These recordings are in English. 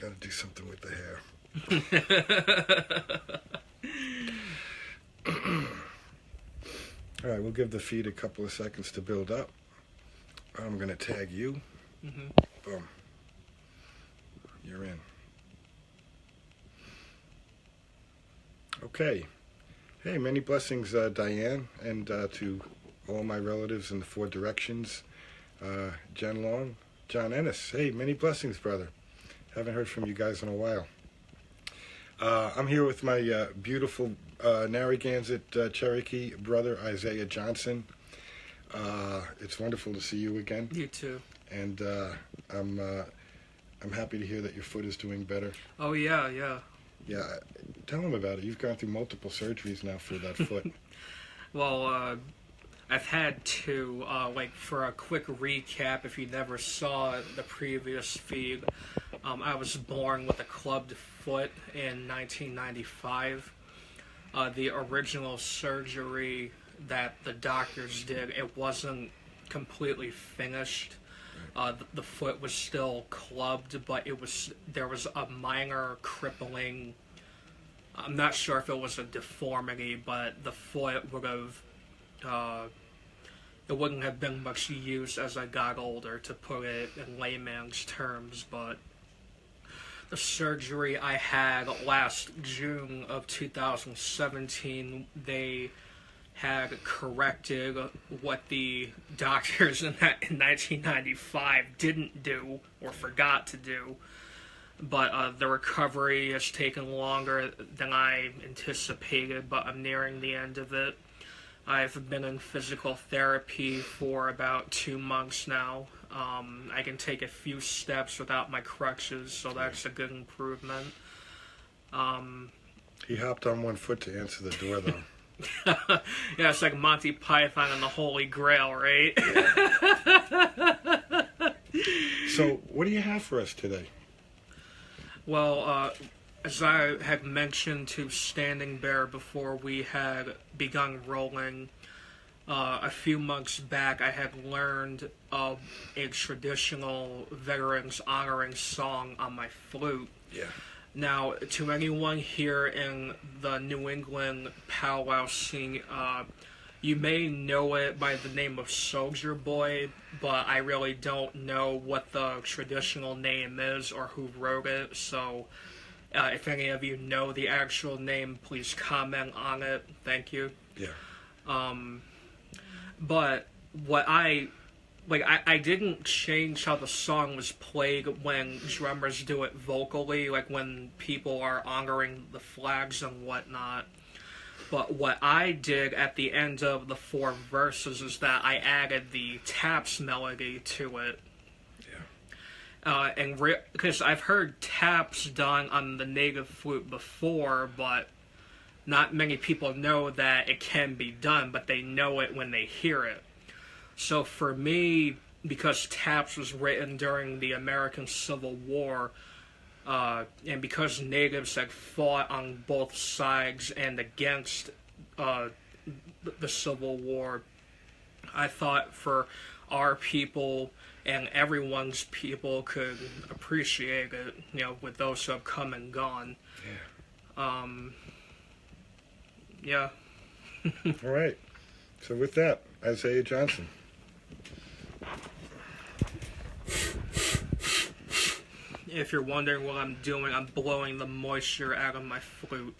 Gotta do something with the hair. All right, we'll give the feed a couple of seconds to build up. I'm going to tag you. Mm-hmm. Boom. You're in. Okay. Hey, many blessings, Diane, and to all my relatives in the four directions. Jen Long, John Ennis. Hey, many blessings, brother. Haven't heard from you guys in a while. I'm here with my beautiful Narragansett Cherokee brother, Isaiah Johnson. It's wonderful to see you again. You too. And I'm happy to hear that your foot is doing better. Oh, yeah, yeah. Yeah, tell him about it. You've gone through multiple surgeries now for that foot. Well, I've had two. Like, for a quick recap, if you never saw the previous feed, I was born with a clubbed foot in 1995. The original surgery that the doctors did, it wasn't completely finished. The foot was still clubbed, but there was a minor crippling. I'm not sure if it was a deformity, but the foot would have. It wouldn't have been much use as I got older, to put it in layman's terms. But the surgery I had last June of 2017, they had corrected what the doctors in 1995 didn't do or forgot to do. But the recovery has taken longer than I anticipated, but I'm nearing the end of it. I've been in physical therapy for about 2 months now. I can take a few steps without my crutches, so that's a good improvement. He hopped on one foot to answer the door, though. Yeah, it's like Monty Python and the Holy Grail, right? Yeah. So, what do you have for us today? Well, as I had mentioned to Standing Bear before we had begun rolling, a few months back I had learned a traditional veterans honoring song on my flute. Yeah. Now, to anyone here in the New England powwow scene, you may know it by the name of Soldier Boy, but I really don't know what the traditional name is or who wrote it, so if any of you know the actual name, please comment on it. Thank you. Yeah. But what I didn't change how the song was played when drummers do it vocally, like when people are honoring the flags and whatnot. But what I did at the end of the 4 verses is that I added the taps melody to it. Yeah. Because I've heard taps done on the native flute before, but not many people know that it can be done, but they know it when they hear it. So for me, because taps was written during the American Civil War, and because natives had fought on both sides and against the Civil War, I thought for our people and everyone's people could appreciate it, with those who have come and gone. Yeah. Yeah. All right. So with that, Isaiah Johnson. If you're wondering what I'm doing, I'm blowing the moisture out of my flute.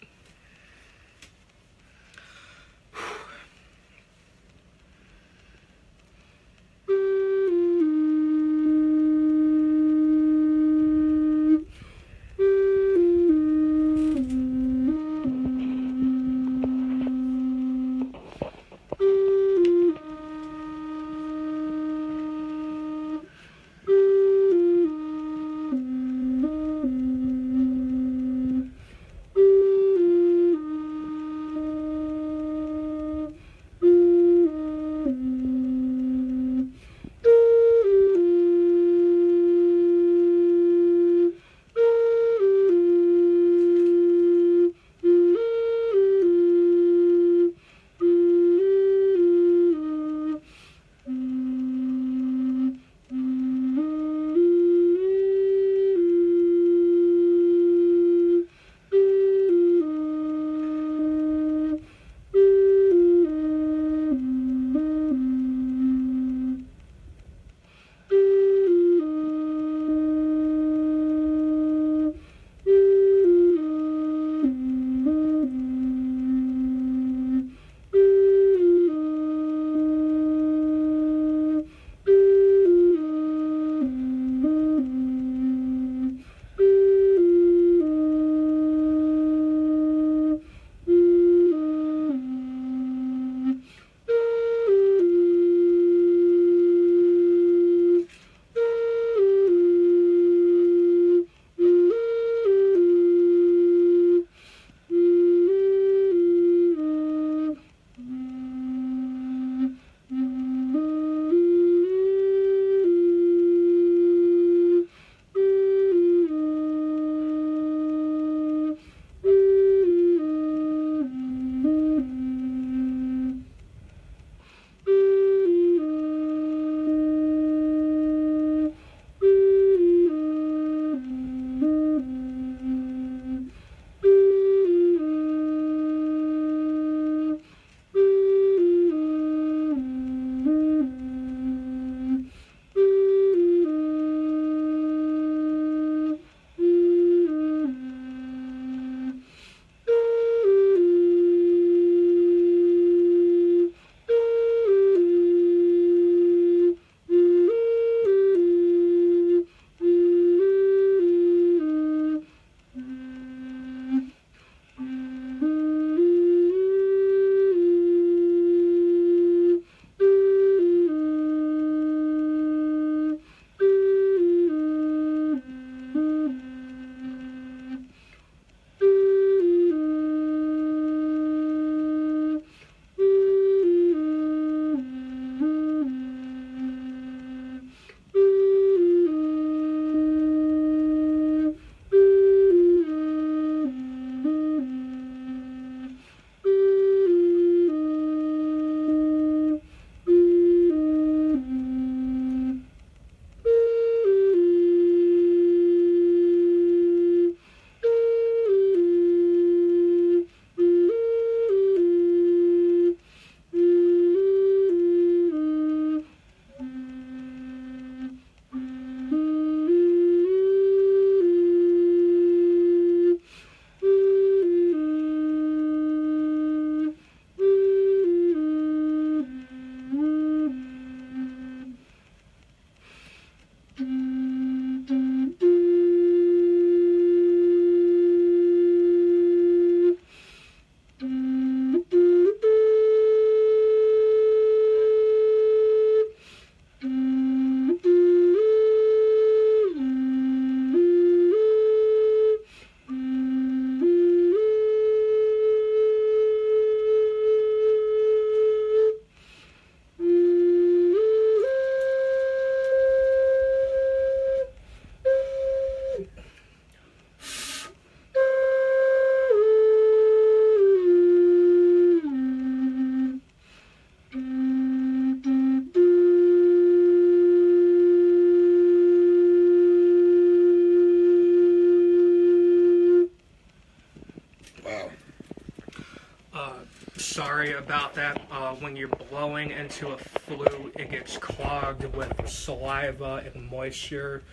sorry about that. When you're blowing into a flute, it gets clogged with saliva and moisture.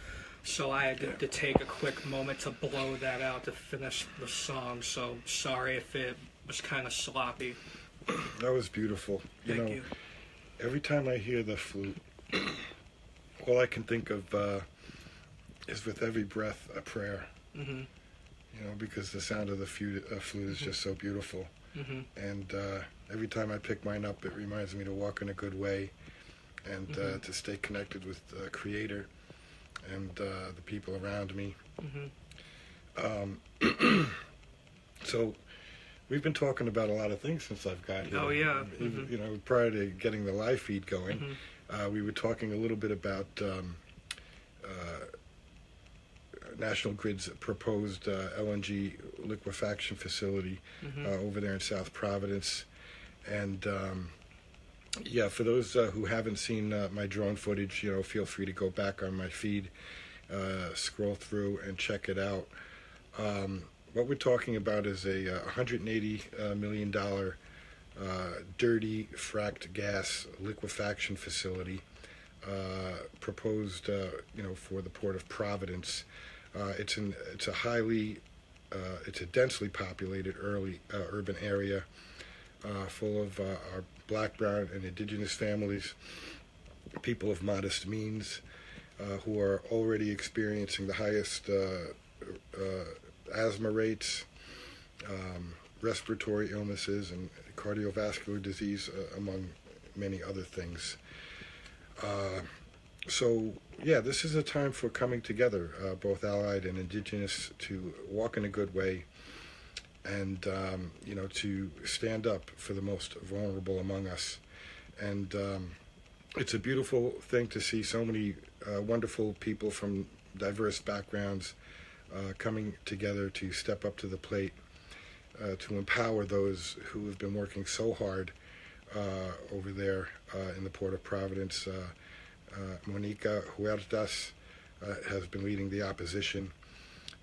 So I had to take a quick moment to blow that out to finish the song. So sorry if it was kind of sloppy. That was beautiful. Thank you. Every time I hear the flute, all I can think of is with every breath a prayer. Mm-hmm. Because the sound of the flute is just so beautiful. Mm-hmm. And every time I pick mine up, it reminds me to walk in a good way and to stay connected with the Creator and the people around me. Mm-hmm. So we've been talking about a lot of things since I've got here. Oh, yeah. Mm-hmm. Prior to getting the live feed going, we were talking a little bit about National Grid's proposed LNG liquefaction facility over there in South Providence. And for those who haven't seen my drone footage, feel free to go back on my feed, scroll through and check it out. What we're talking about is a $180 million dirty fracked gas liquefaction facility proposed, for the Port of Providence. It's a densely populated urban area full of our black, brown, and indigenous families, people of modest means, who are already experiencing the highest asthma rates, respiratory illnesses, and cardiovascular disease, among many other things. This is a time for coming together, both allied and indigenous, to walk in a good way and, to stand up for the most vulnerable among us. And it's a beautiful thing to see so many wonderful people from diverse backgrounds coming together to step up to the plate, to empower those who have been working so hard over there in the Port of Providence. Monica Huertas has been leading the opposition,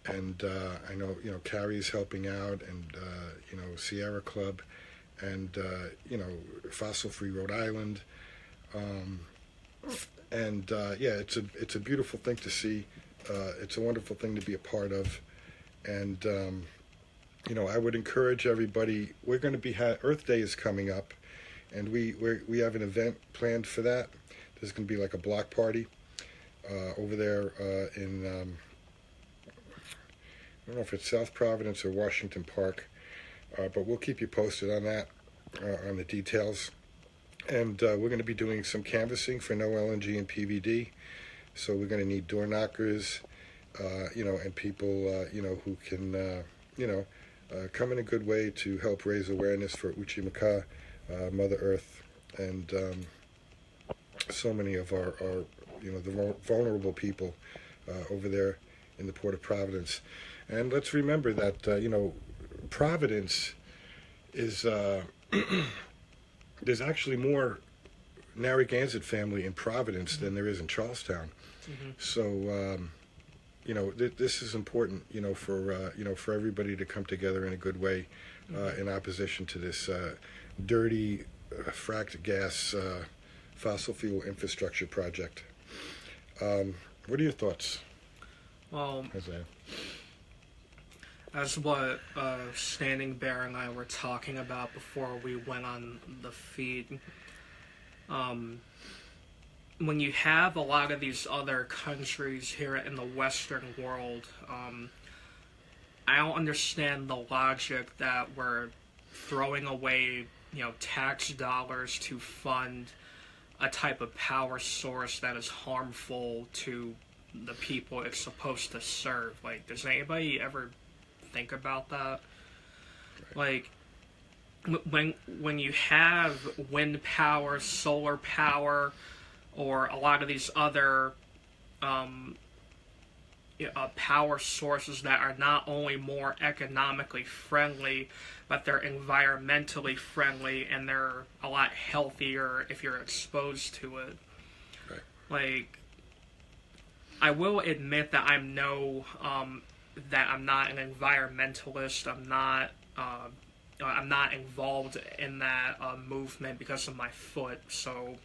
and I know Carrie's helping out, and Sierra Club, and Fossil Free Rhode Island, it's a beautiful thing to see. It's a wonderful thing to be a part of, and I would encourage everybody. We're going to be Earth Day is coming up, and we have an event planned for that. There's going to be like a block party over there in, I don't know if it's South Providence or Washington Park, but we'll keep you posted on that, on the details. And we're going to be doing some canvassing for no LNG and PVD. So we're going to need door knockers, and people, who can, come in a good way to help raise awareness for Uchimaka, Mother Earth, and so many of our the vulnerable people over there in the Port of Providence. And let's remember that, Providence is, there's actually more Narragansett family in Providence than there is in Charlestown. So, this is important, for everybody to come together in a good way in opposition to this dirty, fracked gas fossil fuel infrastructure project. What are your thoughts? Well, as what Standing Bear and I were talking about before we went on the feed, when you have a lot of these other countries here in the Western world, I don't understand the logic that we're throwing away, tax dollars to fund a type of power source that is harmful to the people it's supposed to serve. Like, does anybody ever think about that? Like, when you have wind power, solar power, or a lot of these other power sources that are not only more economically friendly, but they're environmentally friendly, and they're a lot healthier if you're exposed to it. Right. Like, I will admit that that I'm not an environmentalist. I'm not I'm not involved in that movement because of my foot. So,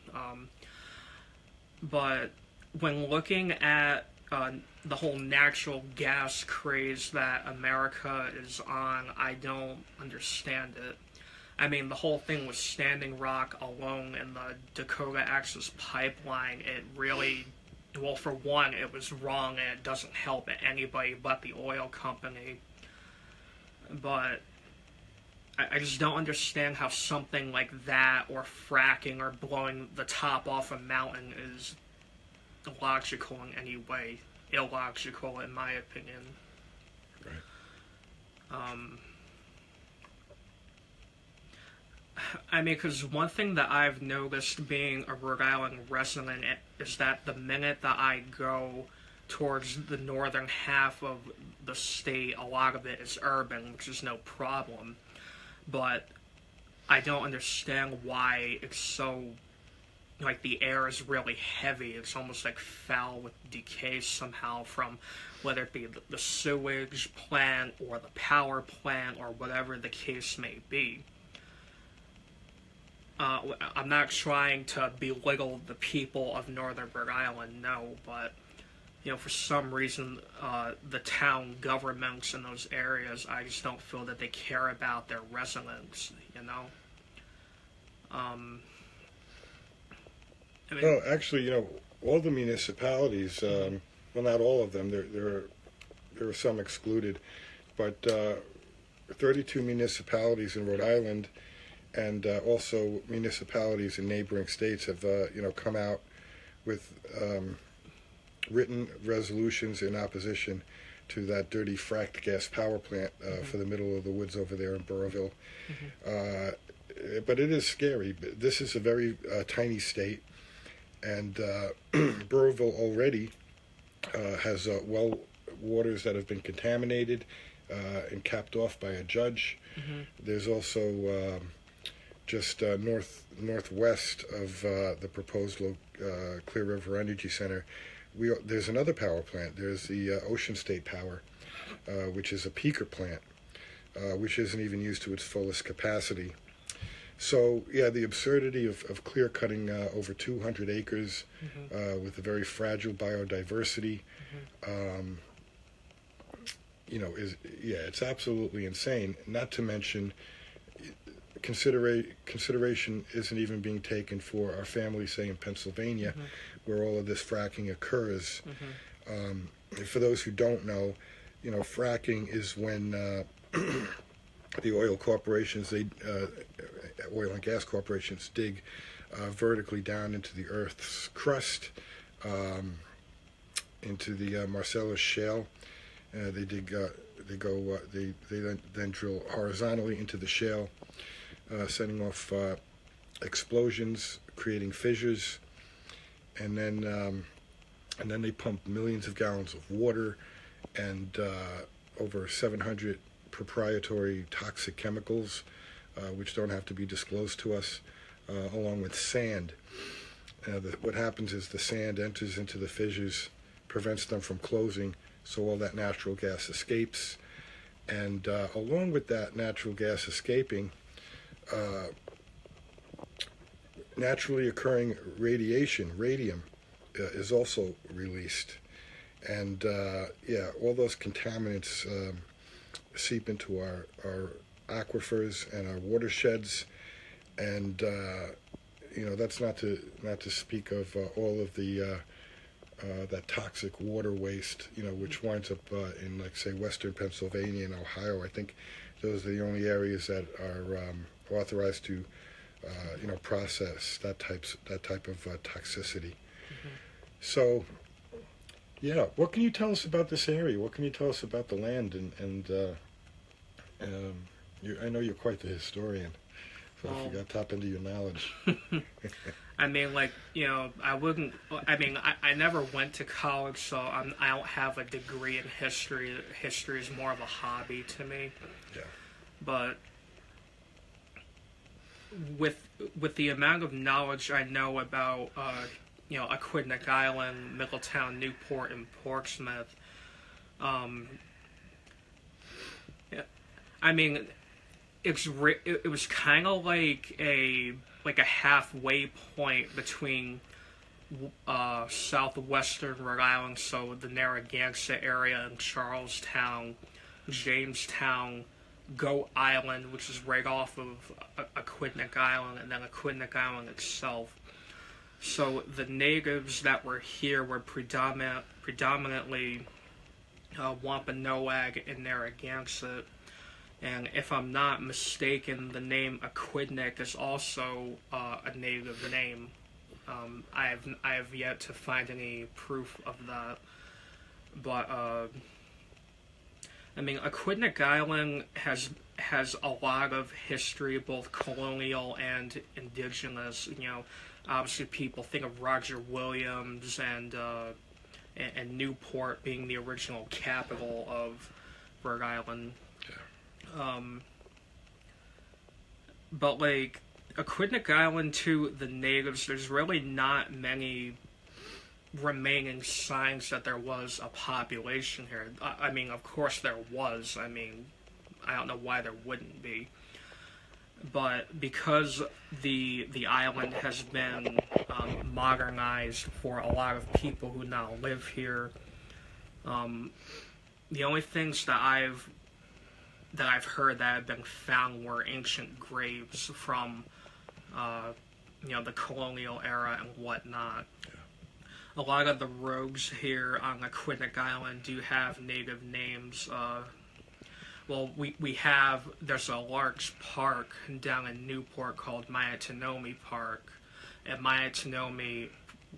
but when looking at the whole natural gas craze that America is on, I don't understand it. I mean, the whole thing with Standing Rock alone and the Dakota Access Pipeline, it really, well, for one, it was wrong and it doesn't help anybody but the oil company. But I just don't understand how something like that, or fracking, or blowing the top off a mountain is logical in any way. Illogical, in my opinion. Right. I mean, because one thing that I've noticed being a Rhode Island resident is that the minute that I go towards the northern half of the state, a lot of it is urban, which is no problem. But I don't understand why it's so, like, the air is really heavy. It's almost like foul with decay somehow from whether it be the sewage plant or the power plant or whatever the case may be. I'm not trying to belittle the people of Northern Rhode Island, no, but, you know, for some reason, the town governments in those areas, I just don't feel that they care about their residents, you know? I mean, Well, actually, you know, all the municipalities, well, not all of them, there are some excluded, but 32 municipalities in Rhode Island, and also municipalities in neighboring states have, you know, come out with written resolutions in opposition to that dirty fracked gas power plant for the middle of the woods over there in Burrillville. But it is scary. This is a very tiny state, and Burrillville already has well waters that have been contaminated and capped off by a judge. There's also just northwest of the proposed Clear River Energy Center, there's another power plant. There's the Ocean State Power, which is a peaker plant, which isn't even used to its fullest capacity. So, yeah, the absurdity of clear-cutting over 200 acres with a very fragile biodiversity, you know, it's absolutely insane. Not to mention, consideration isn't even being taken for our families, say, in Pennsylvania, where all of this fracking occurs. For those who don't know, you know, fracking is when the oil corporations, oil and gas corporations, dig vertically down into the Earth's crust, into the Marcellus Shale. They then drill horizontally into the shale, setting off explosions, creating fissures, and then they pump millions of gallons of water and over 700 proprietary toxic chemicals, which don't have to be disclosed to us, along with sand. What happens is the sand enters into the fissures, prevents them from closing, so all that natural gas escapes. And along with that natural gas escaping, naturally occurring radiation, radium, is also released. And all those contaminants seep into our aquifers and our watersheds, and that's not to speak of all of the that toxic water waste, which winds up in, like, say, western Pennsylvania and Ohio. I think those are the only areas that are authorized to process that type of toxicity. So, yeah, what can you tell us about this area? What can you tell us about the land? I know you're quite the historian, so if you got to tap into your knowledge. I mean, I never went to college, so I don't have a degree in history. History is more of a hobby to me. Yeah. But with the amount of knowledge I know about, Aquidneck Island, Middletown, Newport, and Portsmouth, I mean, it was kind of like a halfway point between southwestern Rhode Island, so the Narragansett area, and Charlestown, Jamestown, Goat Island, which is right off of Aquidneck Island, and then Aquidneck Island itself. So the natives that were here were predominantly Wampanoag and Narragansett. And if I'm not mistaken, the name Aquidneck is also a native name. I have yet to find any proof of that. But I mean, Aquidneck Island has a lot of history, both colonial and indigenous. You know, obviously people think of Roger Williams and Newport being the original capital of Rhode Island. But like Aquidneck Island, to the natives, there's really not many remaining signs that there was a population here. I mean, of course there was. I mean, I don't know why there wouldn't be. But because the island has been modernized for a lot of people who now live here, the only things that I've heard that have been found were ancient graves from the colonial era and whatnot. A lot of the roads here on Aquidneck Island do have native names. Well, there's a large park down in Newport called Miatanomi Park, and Miatanomi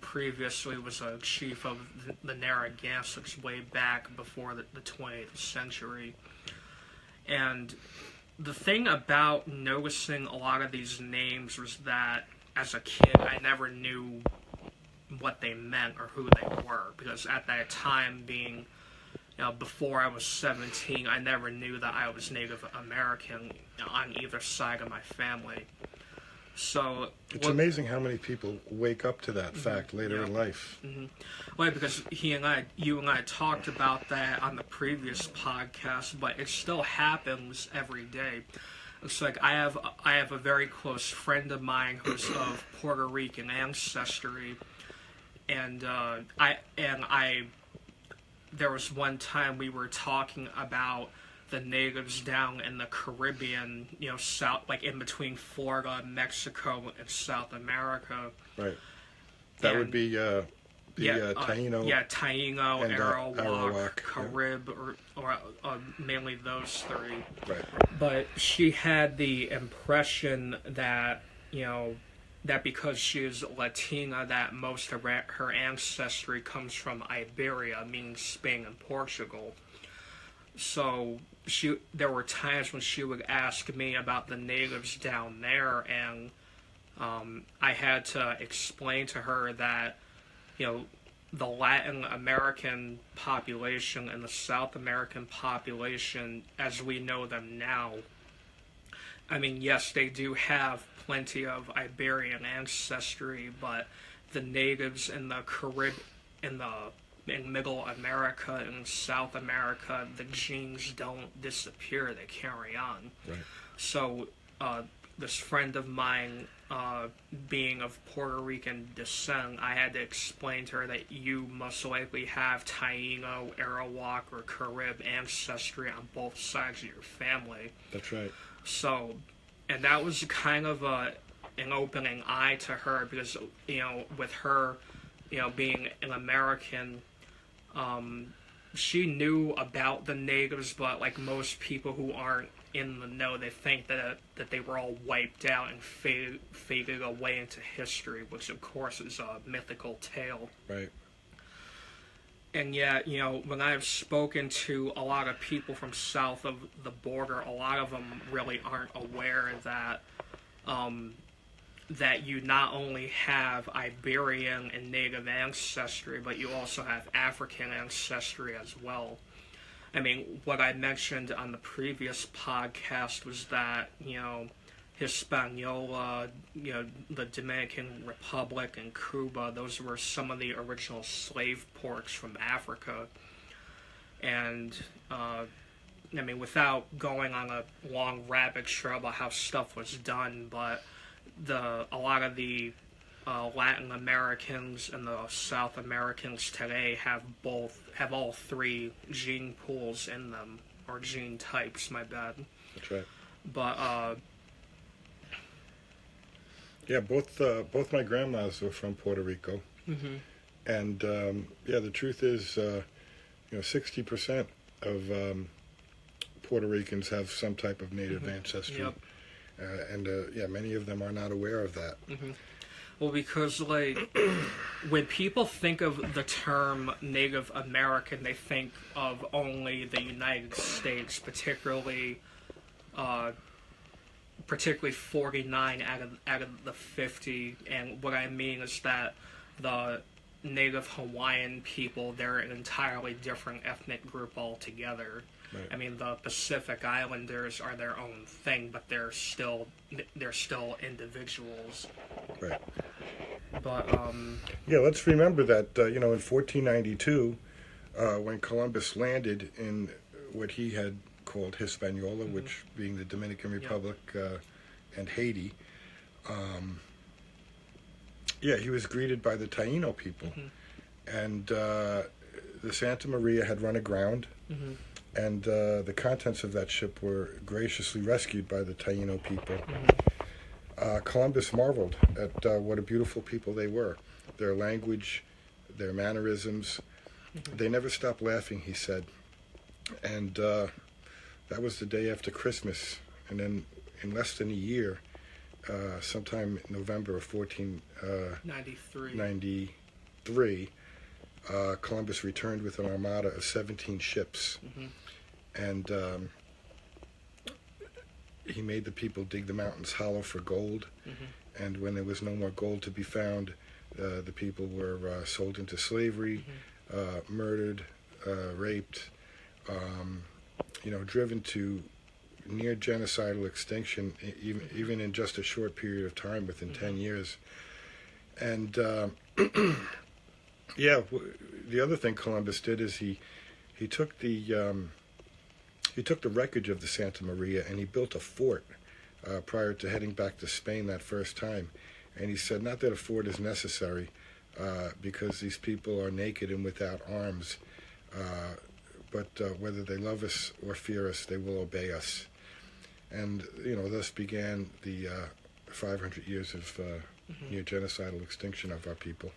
previously was a chief of the Narragansetts way back before the 20th century. And the thing about noticing a lot of these names was that as a kid I never knew what they meant or who they were, because at that time, being before I was 17, I never knew that I was Native American on either side of my family. So it's amazing how many people wake up to that fact later in life. Well, because you and I talked about that on the previous podcast, but it still happens every day. It's like I have a very close friend of mine who's of Puerto Rican ancestry, and there was one time we were talking about the natives down in the Caribbean, south, like in between Florida, Mexico, and South America. Right. That would be Taino. Taino, and Arawak, Carib, or mainly those three. Right. But she had the impression that, that because she is Latina, that most of her ancestry comes from Iberia, meaning Spain and Portugal. So there were times when she would ask me about the natives down there, and I had to explain to her that, the Latin American population and the South American population, as we know them now, I mean, yes, they do have plenty of Iberian ancestry, but the natives in the Caribbean, in Middle America and South America, the genes don't disappear, they carry on. Right. So this friend of mine, being of Puerto Rican descent, I had to explain to her that you most likely have Taino, Arawak, or Carib ancestry on both sides of your family. That's right. So, and that was kind of an opening eye to her, because, with her, being an American, she knew about the natives, but like most people who aren't in the know, they think that they were all wiped out and faded away into history, which of course is a mythical tale. Right. And yet, when I've spoken to a lot of people from south of the border, a lot of them really aren't aware that that you not only have Iberian and native ancestry, but you also have African ancestry as well. I mean, what I mentioned on the previous podcast was that, Hispaniola, the Dominican Republic and Cuba, those were some of the original slave ports from Africa. And I mean, without going on a long rabbit trail about how stuff was done, but a lot of the Latin Americans and the South Americans today have all three gene pools in them, or gene types. My bad. That's right. But yeah, both my grandmas were from Puerto Rico, and the truth is, 60% of Puerto Ricans have some type of native ancestry, and many of them are not aware of that. Well, because, like, when people think of the term Native American, they think of only the United States, particularly 49 out of the 50. And what I mean is that the Native Hawaiian people, they're an entirely different ethnic group altogether. Right. I mean, the Pacific Islanders are their own thing, but they're still individuals. Right. But let's remember that in 1492, when Columbus landed in what he had called Hispaniola, which being the Dominican Republic and Haiti, he was greeted by the Taino people, and the Santa Maria had run aground. And the contents of that ship were graciously rescued by the Taino people. Columbus marveled at what a beautiful people they were. Their language, their mannerisms. They never stopped laughing, he said. And that was the day after Christmas. And then in less than a year, sometime in November of 1493, Columbus returned with an armada of 17 ships. And he made the people dig the mountains hollow for gold. And when there was no more gold to be found, the people were sold into slavery, murdered, raped, driven to near genocidal extinction, even in just a short period of time, within 10 years. And the other thing Columbus did is he took the wreckage of the Santa Maria and he built a fort prior to heading back to Spain that first time. And he said, not that a fort is necessary, because these people are naked and without arms, but whether they love us or fear us, they will obey us. And thus began the 500 years of near genocidal extinction of our people.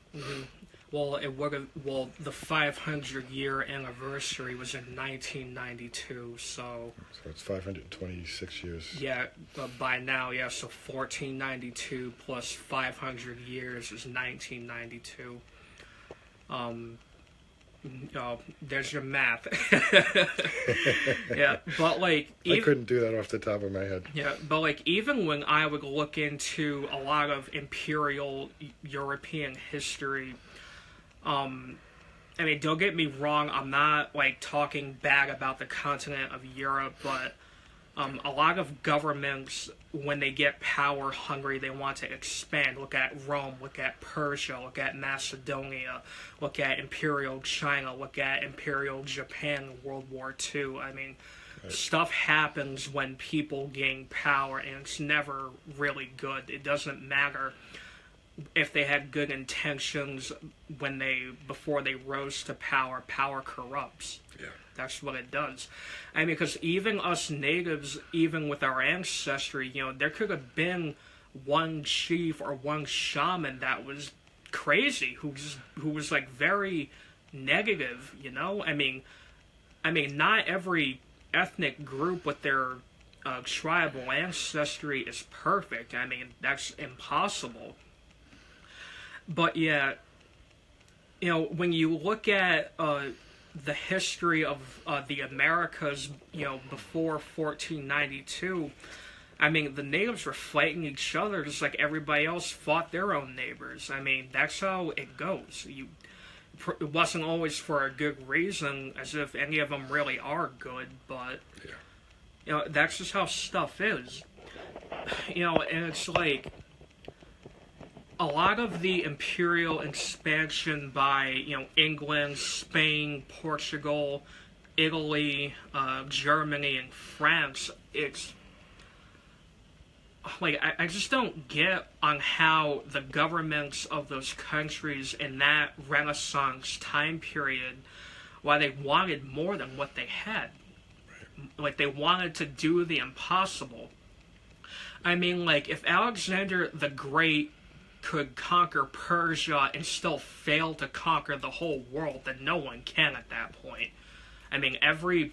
Well, the 500-year anniversary was in 1992, so it's 526 years. Yeah, by now, so 1492 plus 500 years is 1992. There's your math. Yeah, but I couldn't do that off the top of my head. Yeah, but even when I would look into a lot of imperial European history, I mean, don't get me wrong, I'm not talking bad about the continent of Europe, but a lot of governments, when they get power hungry, they want to expand. Look at Rome, look at Persia, look at Macedonia, look at Imperial China, look at Imperial Japan in World War II. I mean, stuff happens when people gain power, and it's never really good. It doesn't matter if they had good intentions before they rose to power. Power corrupts. Yeah. That's what it does. I mean, because even us natives, even with our ancestry, there could have been one chief or one shaman that was crazy, who was very negative. I mean, not every ethnic group with their tribal ancestry is perfect. I mean, that's impossible. But yeah, when you look at the history of the Americas, before 1492, I mean, the natives were fighting each other just like everybody else fought their own neighbors. I mean, that's how it goes. It wasn't always for a good reason, as if any of them really are good, but that's just how stuff is. And it's a lot of the imperial expansion by, England, Spain, Portugal, Italy, Germany, and France, it's like I just don't get on how the governments of those countries in that Renaissance time period, why they wanted more than what they had. Like, they wanted to do the impossible. I mean, like, if Alexander the Great could conquer Persia and still fail to conquer the whole world, then no one can at that point. I mean, every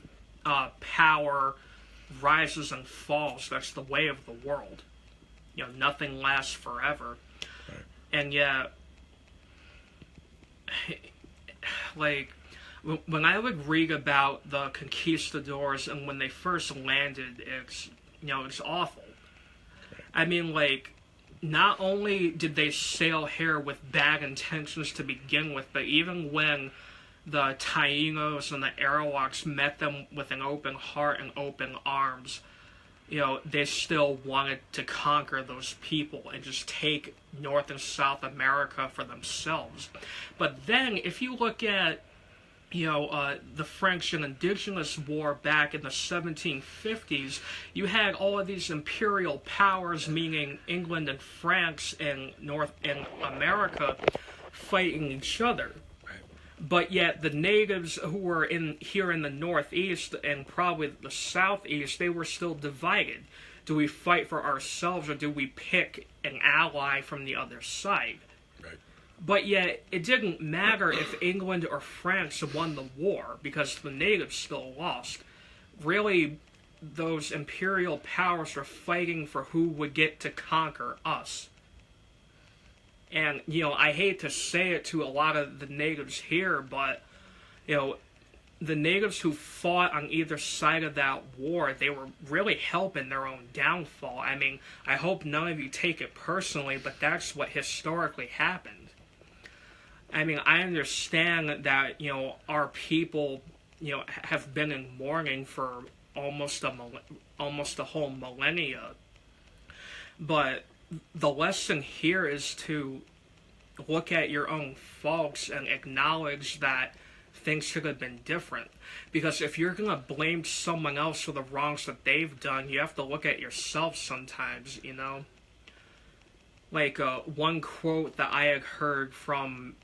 power rises and falls. That's the way of the world. You know, nothing lasts forever. Right. And yet, like, when I would read about the conquistadors and when they first landed, it's awful. I mean, like, not only did they sail here with bad intentions to begin with, but even when the Taínos and the Arawaks met them with an open heart and open arms, they still wanted to conquer those people and just take North and South America for themselves. But then, if you look at the French and Indigenous War back in the 1750s, you had all of these imperial powers, meaning England and France and North and America, fighting each other. But yet the natives who were here in the Northeast and probably the Southeast, they were still divided. Do we fight for ourselves or do we pick an ally from the other side? But yet, it didn't matter if England or France won the war, because the natives still lost. Really, those imperial powers were fighting for who would get to conquer us. And, I hate to say it to a lot of the natives here, but, the natives who fought on either side of that war, they were really helping their own downfall. I mean, I hope none of you take it personally, but that's what historically happened. I mean, I understand that, our people, have been in mourning for almost a whole millennia. But the lesson here is to look at your own faults and acknowledge that things should have been different. Because if you're going to blame someone else for the wrongs that they've done, you have to look at yourself sometimes, Like, one quote that I had heard from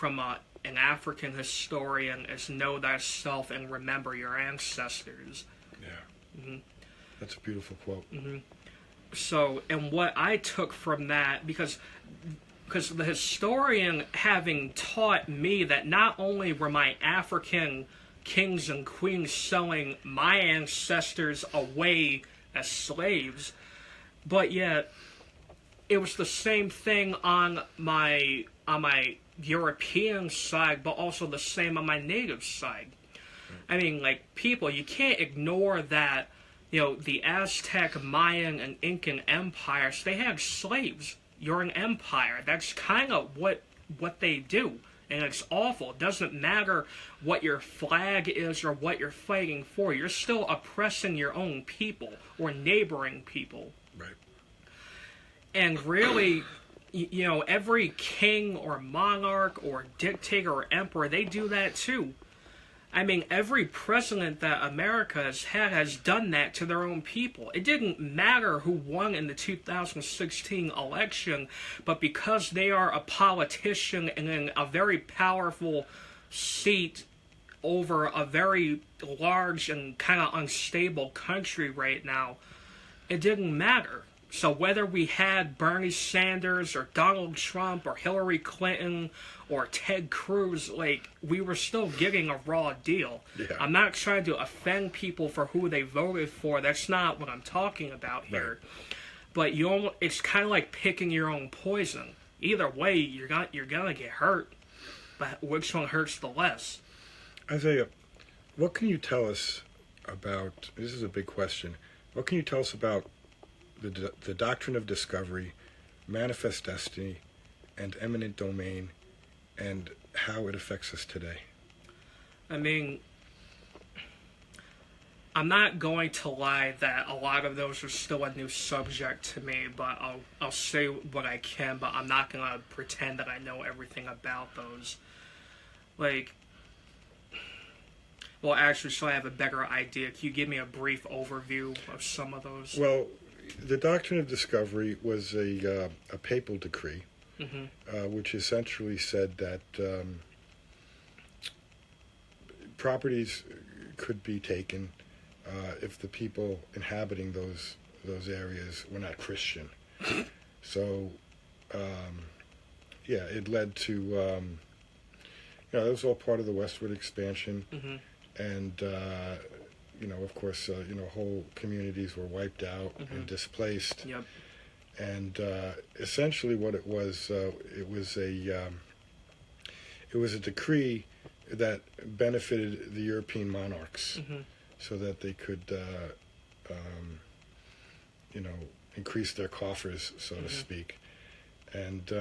an African historian is "Know thyself and remember your ancestors." Yeah. Mm-hmm. That's a beautiful quote. Mm-hmm. So, and what I took from that, because the historian having taught me that not only were my African kings and queens selling my ancestors away as slaves, but yet it was the same thing on my European side, but also the same on my native side. I mean, like, people, you can't ignore that, the Aztec, Mayan, and Incan empires, they had slaves. You're an empire. That's kind of what they do. And it's awful. It doesn't matter what your flag is or what you're fighting for. You're still oppressing your own people or neighboring people. Right. And really, every king or monarch or dictator or emperor, they do that too. I mean, every president that America has had has done that to their own people. It didn't matter who won in the 2016 election, but because they are a politician and in a very powerful seat over a very large and kind of unstable country right now, it didn't matter. So whether we had Bernie Sanders or Donald Trump or Hillary Clinton or Ted Cruz, like, we were still getting a raw deal. Yeah. I'm not trying to offend people for who they voted for. That's not what I'm talking about here. Right. But it's kind of like picking your own poison. Either way, you're gonna get hurt. But which one hurts the less? Isaiah, what can you tell us about, this is a big question, what can you tell us about the doctrine of discovery, manifest destiny, and eminent domain, and how it affects us today? I mean, I'm not going to lie that a lot of those are still a new subject to me, but I'll say what I can, but I'm not going to pretend that I know everything about those. Like, Well, actually, so I have a better idea. Can you give me a brief overview of some of those? Well, the doctrine of discovery was a papal decree, which essentially said that properties could be taken if the people inhabiting those areas were not Christian. So, it led to, it was all part of the westward expansion, and of course, whole communities were wiped out and displaced. Yep. And essentially, what it was a decree that benefited the European monarchs, so that they could, increase their coffers, so to speak. And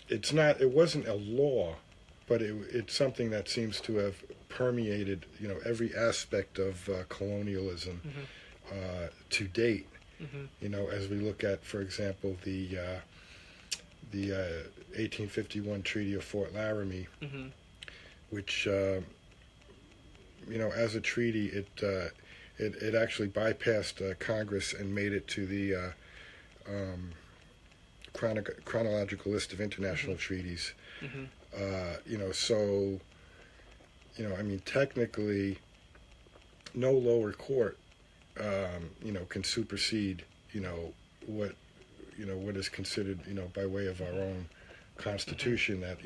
it wasn't a law, but it's something that seems to have permeated, every aspect of colonialism to date. As we look at, for example, the 1851 Treaty of Fort Laramie, which, as a treaty, it actually bypassed Congress and made it to the chronological list of international treaties. Technically, no lower court, can supersede, what is considered, by way of our own Constitution, that,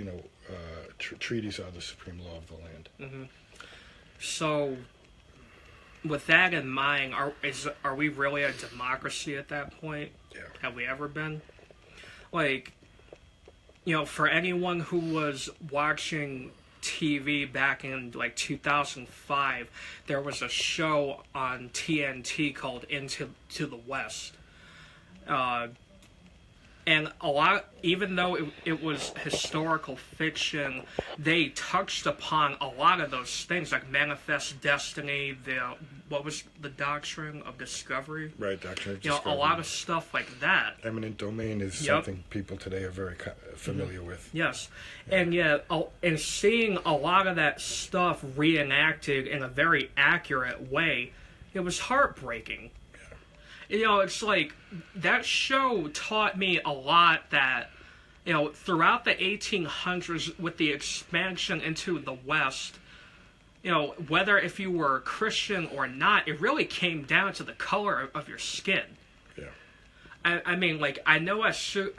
treaties are the supreme law of the land. So, with that in mind, are we really a democracy at that point? Yeah. Have we ever been? Like, for anyone who was watching TV back in, 2005, there was a show on TNT called Into the West. And a lot, even though it was historical fiction, they touched upon a lot of those things, like Manifest Destiny, what was the doctrine of discovery? Right, doctrine of discovery. A lot of stuff like that. Eminent domain is something people today are very familiar with. Yes. And and seeing a lot of that stuff reenacted in a very accurate way, it was heartbreaking. It's like, that show taught me a lot that, throughout the 1800s, with the expansion into the West, whether if you were Christian or not, it really came down to the color of your skin. Yeah. I know I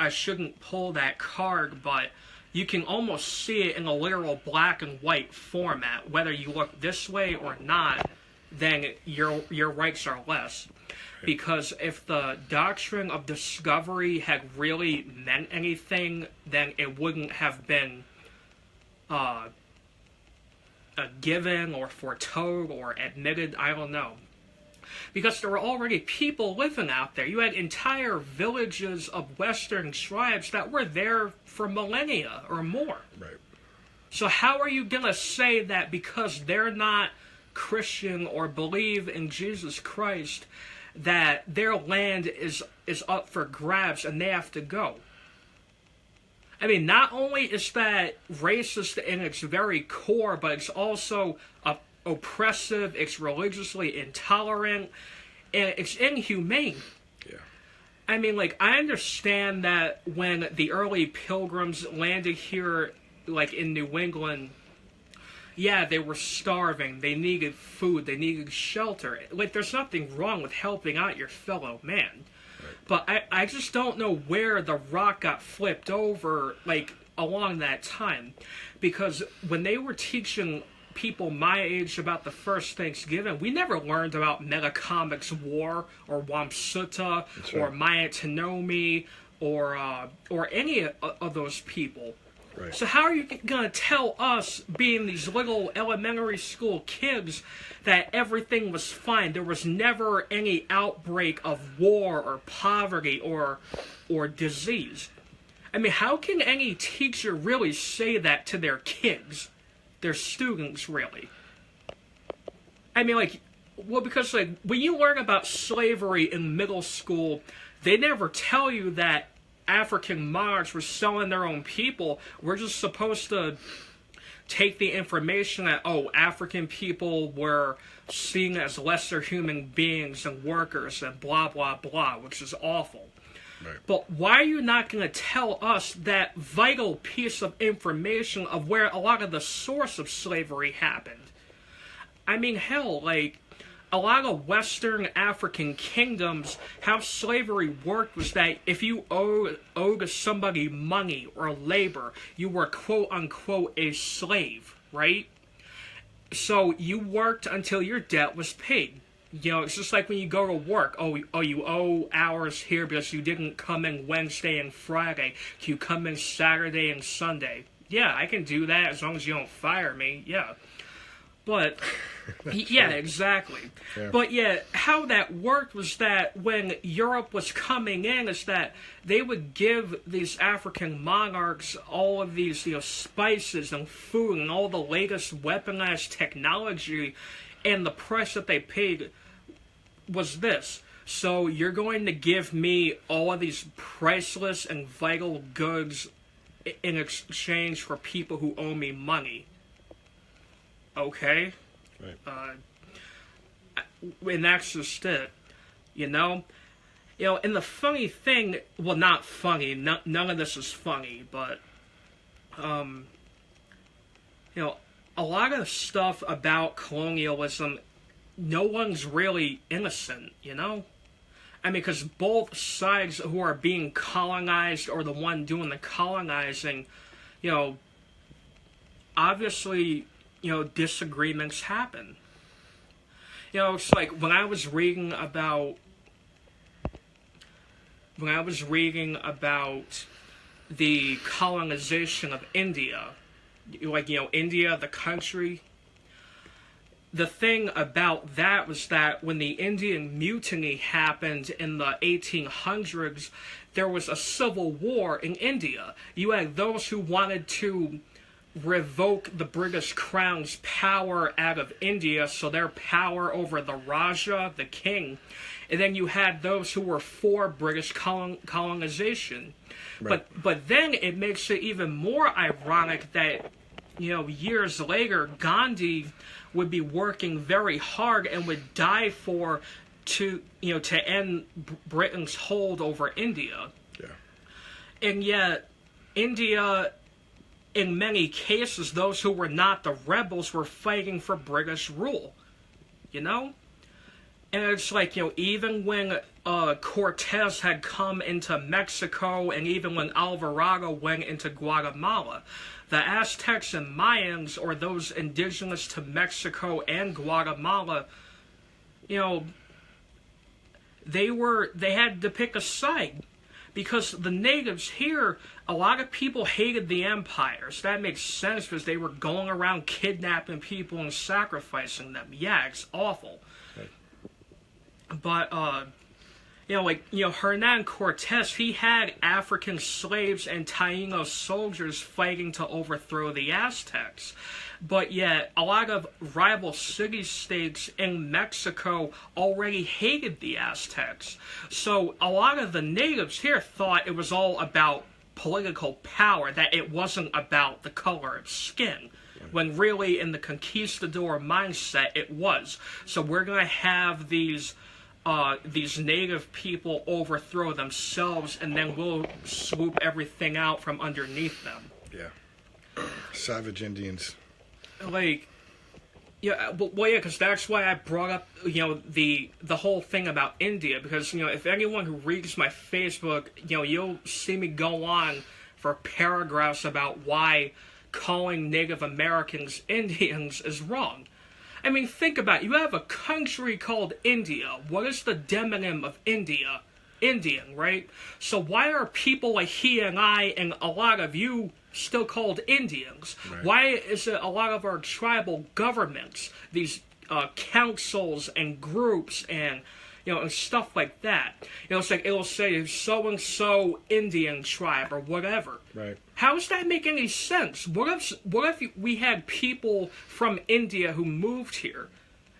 shouldn't pull that card, but you can almost see it in a literal black and white format. Whether you look this way or not, then your rights are less. Because if the doctrine of discovery had really meant anything, then it wouldn't have been given or foretold or admitted, I don't know. Because there were already people living out there. You had entire villages of Western tribes that were there for millennia or more. Right. So how are you going to say that because they're not Christian or believe in Jesus Christ, that their land is up for grabs and they have to go? Not only is that racist in its very core, but it's also oppressive, it's religiously intolerant, and it's inhumane. Yeah. I understand that when the early pilgrims landed here, in New England, they were starving, they needed food, they needed shelter. There's nothing wrong with helping out your fellow man. Right. But I just don't know where the rock got flipped over, along that time. Because when they were teaching people my age about the first Thanksgiving, we never learned about Metacomic's War, or Wamsuta, or Maya Tanomi, or any of those people. Right. So how are you going to tell us, being these little elementary school kids, that everything was fine? There was never any outbreak of war or poverty or disease. How can any teacher really say that to their kids, their students, really? Because when you learn about slavery in middle school, they never tell you that African monarchs were selling their own people, we're just supposed to take the information that, oh, African people were seen as lesser human beings and workers and blah, blah, blah, which is awful. Right. But why are you not going to tell us that vital piece of information of where a lot of the source of slavery happened? I mean, hell, like, a lot of Western African kingdoms, how slavery worked was that if you owed somebody money or labor, you were quote-unquote a slave, right? So you worked until your debt was paid. You know, it's just like when you go to work. Oh, you owe hours here because you didn't come in Wednesday and Friday. Can you come in Saturday and Sunday? Yeah, I can do that as long as you don't fire me. Yeah. But, yeah, exactly. Yeah. But, yeah, how that worked was that when Europe was coming in is that they would give these African monarchs all of these, you know, spices and food and all the latest weaponized technology, and the price that they paid was this. So you're going to give me all of these priceless and vital goods in exchange for people who owe me money. Okay? Right. And that's just it. You know? You know, and the funny thing, well, not funny, none of this is funny, but, you know, a lot of stuff about colonialism, no one's really innocent, you know? I mean, because both sides who are being colonized or the one doing the colonizing, you know, obviously, you know, disagreements happen. You know, it's like when I was reading about the colonization of India, like, you know, India, the country, the thing about that was that when the Indian Mutiny happened in the 1800s, there was a civil war in India. You had those who wanted to revoke the British Crown's power out of India, so their power over the Raja, the king, and then you had those who were for British colonization. Right. But then it makes it even more ironic that, you know, years later, Gandhi would be working very hard and would die to end Britain's hold over India. Yeah. And yet, India, in many cases, those who were not the rebels were fighting for British rule, you know? And it's like, you know, even when Cortez had come into Mexico and even when Alvarado went into Guatemala, the Aztecs and Mayans, or those indigenous to Mexico and Guatemala, you know, they had to pick a side. Because the natives here, a lot of people hated the empires. That makes sense because they were going around kidnapping people and sacrificing them. Yeah, it's awful. Right. But, you know, like, you know, Hernan Cortez, he had African slaves and Taino soldiers fighting to overthrow the Aztecs. But yet, a lot of rival city-states in Mexico already hated the Aztecs. So a lot of the natives here thought it was all about political power, that it wasn't about the color of skin. When really, in the conquistador mindset, it was. So we're going to have these native people overthrow themselves, and then we'll swoop everything out from underneath them. Yeah. Savage Indians. Like, yeah, well, yeah, because that's why I brought up, you know, the whole thing about India, because, you know, if anyone who reads my Facebook, you know, you'll see me go on for paragraphs about why calling Native Americans Indians is wrong. I mean, think about it. You have a country called India. What is the demonym of India? Indian, right? So why are people like he and I and a lot of you still called Indians? Right. Why is it a lot of our tribal governments, these councils and groups and, you know, and stuff like that? You know, it's like it'll say so-and-so Indian tribe or whatever. Right. How does that make any sense? What if we had people from India who moved here?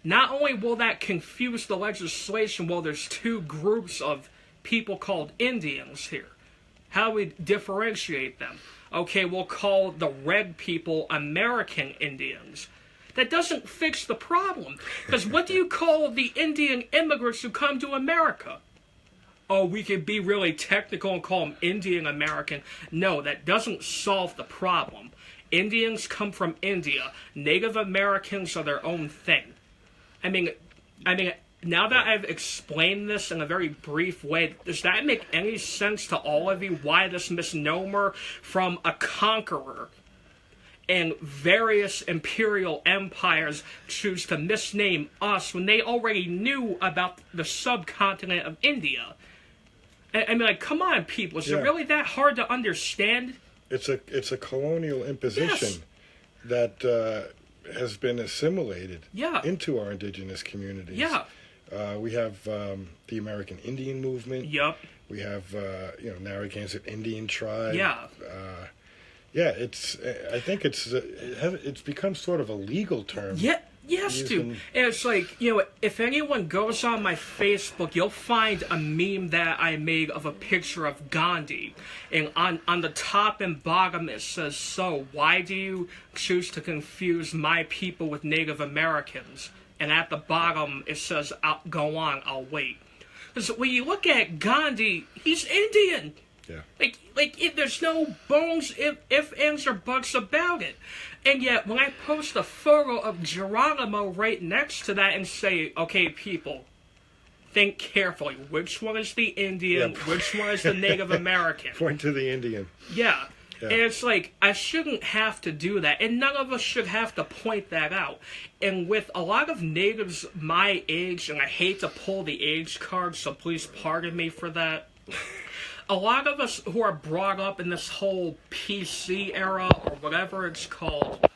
Not only will that confuse the legislation, well, there's two groups of people called Indians here. How do we differentiate them? Okay, we'll call the red people American Indians. That doesn't fix the problem. Because what do you call the Indian immigrants who come to America? Oh, we could be really technical and call them Indian American. No, that doesn't solve the problem. Indians come from India. Native Americans are their own thing. I mean, now that I've explained this in a very brief way, does that make any sense to all of you? Why this misnomer from a conqueror and various imperial empires choose to misname us when they already knew about the subcontinent of India? I mean, like, come on, people. Is it really that hard to understand? It's a colonial imposition that has been assimilated into our indigenous communities. Yeah. We have the American Indian movement. Yep. We have Narragansett Indian tribe. Yeah. I think it's become sort of a legal term. Yeah. Yes, dude. And it's like, if anyone goes on my Facebook, you'll find a meme that I made of a picture of Gandhi. And on the top and bottom it says, "So, why do you choose to confuse my people with Native Americans?" And at the bottom it says, "Go on, I'll wait." Because when you look at Gandhi, he's Indian. Yeah. There's no bones, if, ands, or buts about it. And yet, when I post a photo of Geronimo right next to that and say, okay, people, think carefully. Which one is the Indian? Yep. Which one is the Native American? Point to the Indian. Yeah. And it's like, I shouldn't have to do that. And none of us should have to point that out. And with a lot of natives my age, and I hate to pull the age card, so please pardon me for that. A lot of us who are brought up in this whole PC era, or whatever it's called,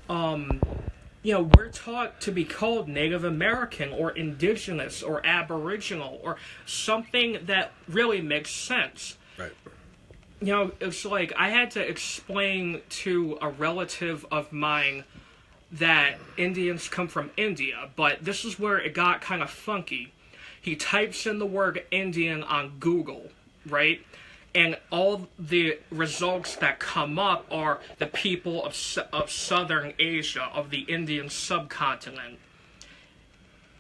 we're taught to be called Native American, or Indigenous, or Aboriginal, or something that really makes sense. Right. It's like I had to explain to a relative of mine that Indians come from India, but this is where it got kind of funky. He types in the word Indian on Google, right? And all the results that come up are the people of Southern Asia, of the Indian subcontinent.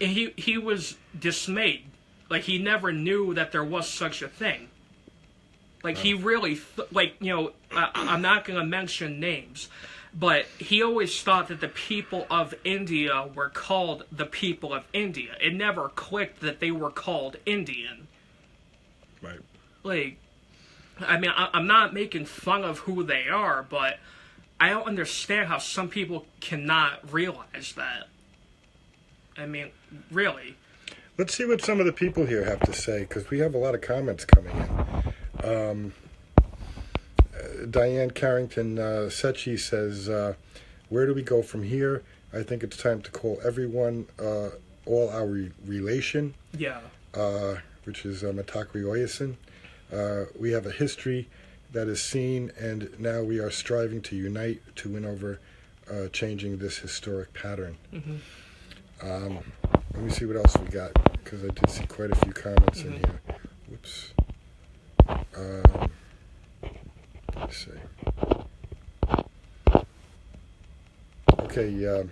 And he was dismayed. Like, he never knew that there was such a thing. Like, he really, I'm not going to mention names, but he always thought that the people of India were called the people of India. It never clicked that they were called Indian. Right. Like, I mean, I'm not making fun of who they are, but I don't understand how some people cannot realize that. I mean, really. Let's see what some of the people here have to say, because we have a lot of comments coming in. Diane Carrington Sechi says, where do we go from here? I think it's time to call everyone all our relation. Yeah. Which is Matakri Oyasin. We have a history that is seen, and now we are striving to unite to win over changing this historic pattern. Mm-hmm. Let me see what else we got, because I did see quite a few comments in here. Whoops. Let's see. Okay,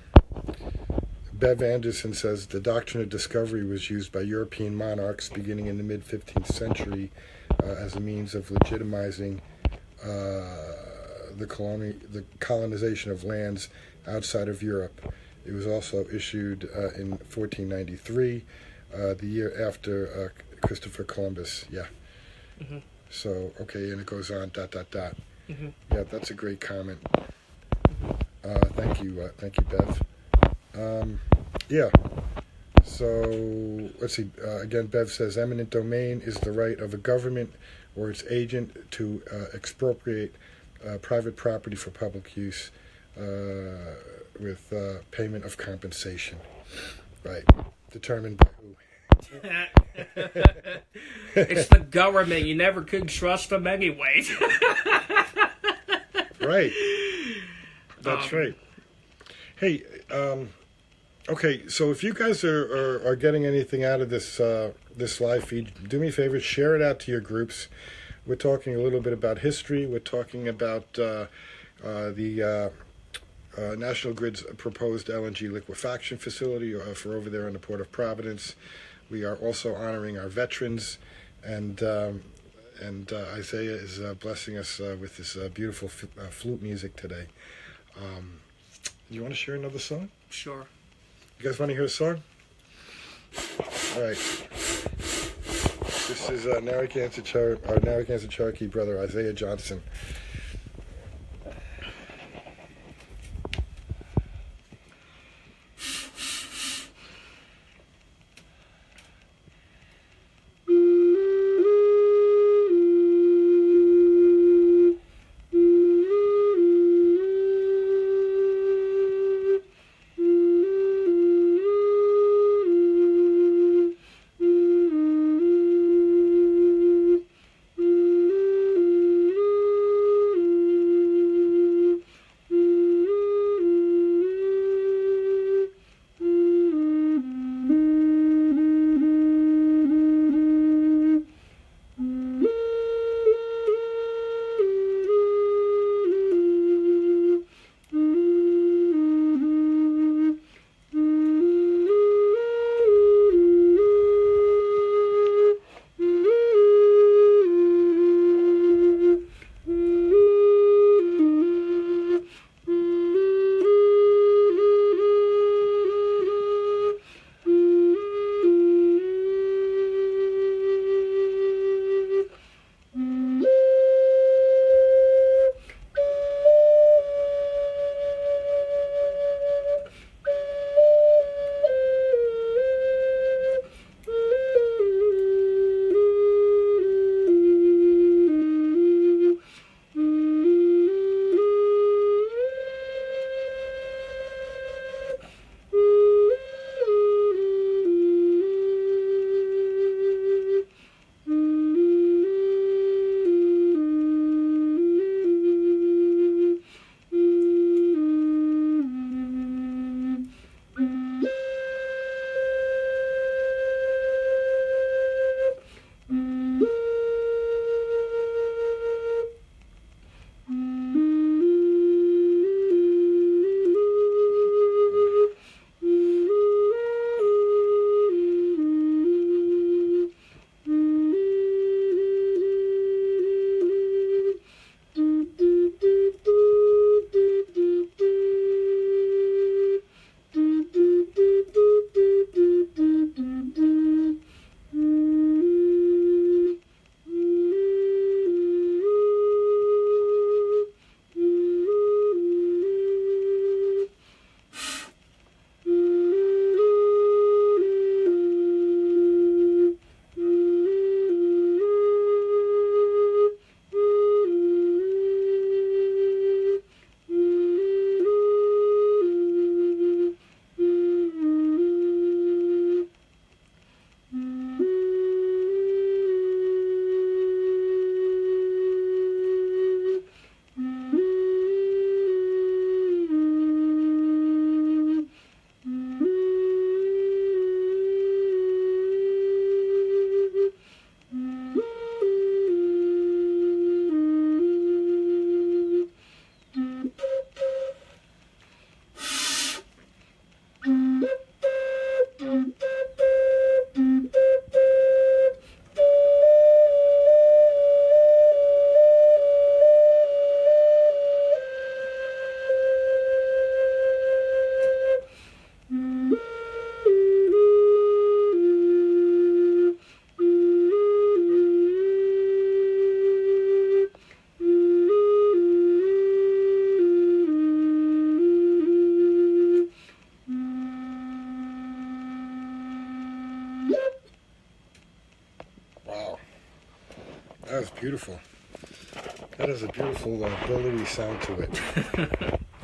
Bev Anderson says the doctrine of discovery was used by European monarchs beginning in the mid-15th century as a means of legitimizing the colonization of lands outside of Europe. It was also issued in 1493, the year after Christopher Columbus. Yeah. Mm-hmm. So, okay, and it goes on, ... Mm-hmm. Yeah, that's a great comment. Thank you, Bev. Yeah. So, let's see. Again, Bev says, eminent domain is the right of a government or its agent to expropriate private property for public use with payment of compensation. Right. Determined by who? It's the government. You never could trust them anyway. Right. That's right. Hey, okay, so if you guys are getting anything out of this this live feed, do me a favor, share it out to your groups. We're talking a little bit about history. We're talking about the National Grid's proposed LNG liquefaction facility for over there in the Port of Providence. We are also honoring our veterans, and Isaiah is blessing us with this beautiful flute music today. You want to share another song? Sure. You guys want to hear a song? All right. This is our Narragansett Cherokee brother, Isaiah Johnson. That was beautiful. That has a beautiful billowy sound to it.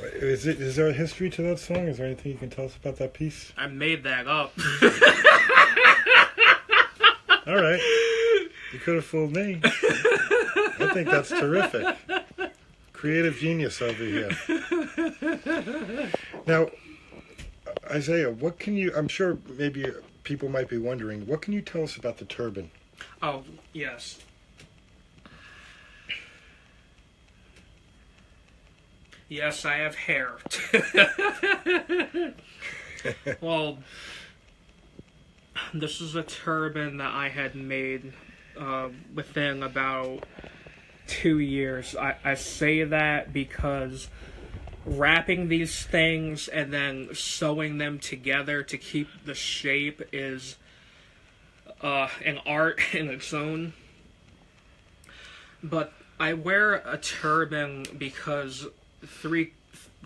Is there a history to that song? Is there anything you can tell us about that piece? I made that up. All right. You could have fooled me. I think that's terrific. Creative genius over here. Now, Isaiah, what can you... I'm sure maybe people might be wondering, what can you tell us about the turbine? Oh, yes. Yes, I have hair. Well, this is a turban that I had made within about 2 years. I say that because wrapping these things and then sewing them together to keep the shape is an art in its own. But I wear a turban because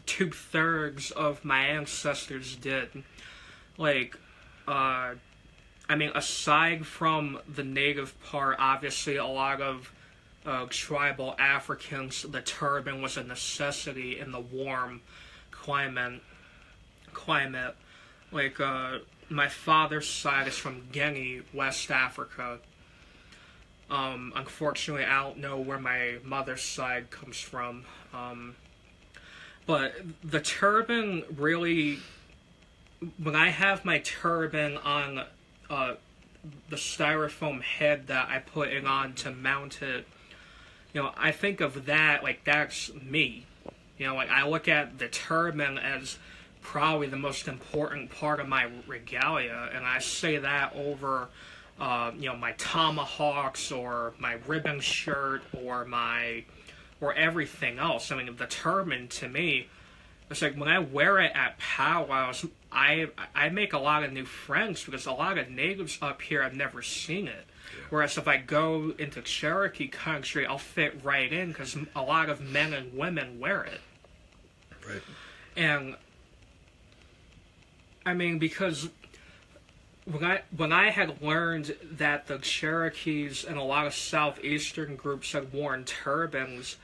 2/3 of my ancestors did. Like, I mean, aside from the native part, obviously a lot of tribal Africans, the turban was a necessity in the warm climate. Like, my father's side is from Guinea, West Africa. Unfortunately, I don't know where my mother's side comes from. But the turban really, when I have my turban on the styrofoam head that I put it on to mount it, you know, I think of that like that's me. You know, like I look at the turban as probably the most important part of my regalia, and I say that over, you know, my tomahawks or my ribbon shirt or everything else. I mean, the turban to me, it's like when I wear it at powwows, I make a lot of new friends because a lot of natives up here have never seen it. Yeah. Whereas if I go into Cherokee country, I'll fit right in because a lot of men and women wear it. Right. And I mean, because when I had learned that the Cherokees and a lot of southeastern groups had worn turbans,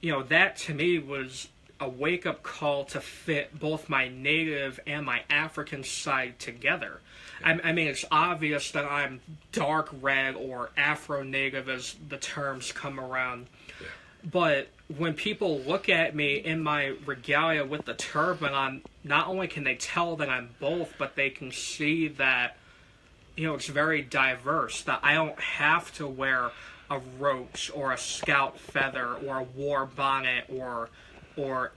you know, that to me was a wake-up call to fit both my native and my African side together. Yeah. I mean, it's obvious that I'm dark red or Afro-native as the terms come around. Yeah. But when people look at me in my regalia with the turban on, not only can they tell that I'm both, but they can see that, you know, it's very diverse, that I don't have to wear a roach or a scout feather or a war bonnet or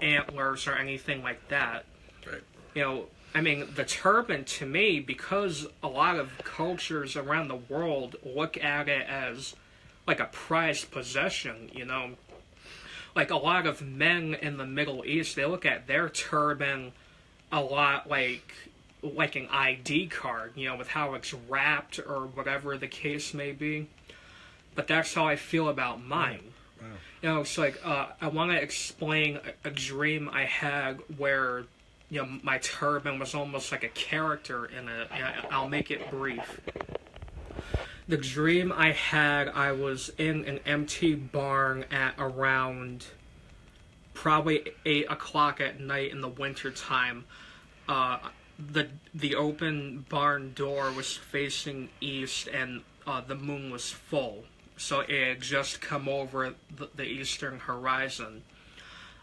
antlers or anything like that. Right. You know, I mean, the turban to me, because a lot of cultures around the world look at it as like a prized possession, you know. Like a lot of men in the Middle East, they look at their turban a lot like an ID card, you know, with how it's wrapped or whatever the case may be. But that's how I feel about mine. Wow. You know, it's like, I want to explain a dream I had where, you know, my turban was almost like a character in it. I'll make it brief. The dream I had, I was in an empty barn at around probably 8 o'clock at night in the winter time. The open barn door was facing east and the moon was full. So it had just come over the eastern horizon.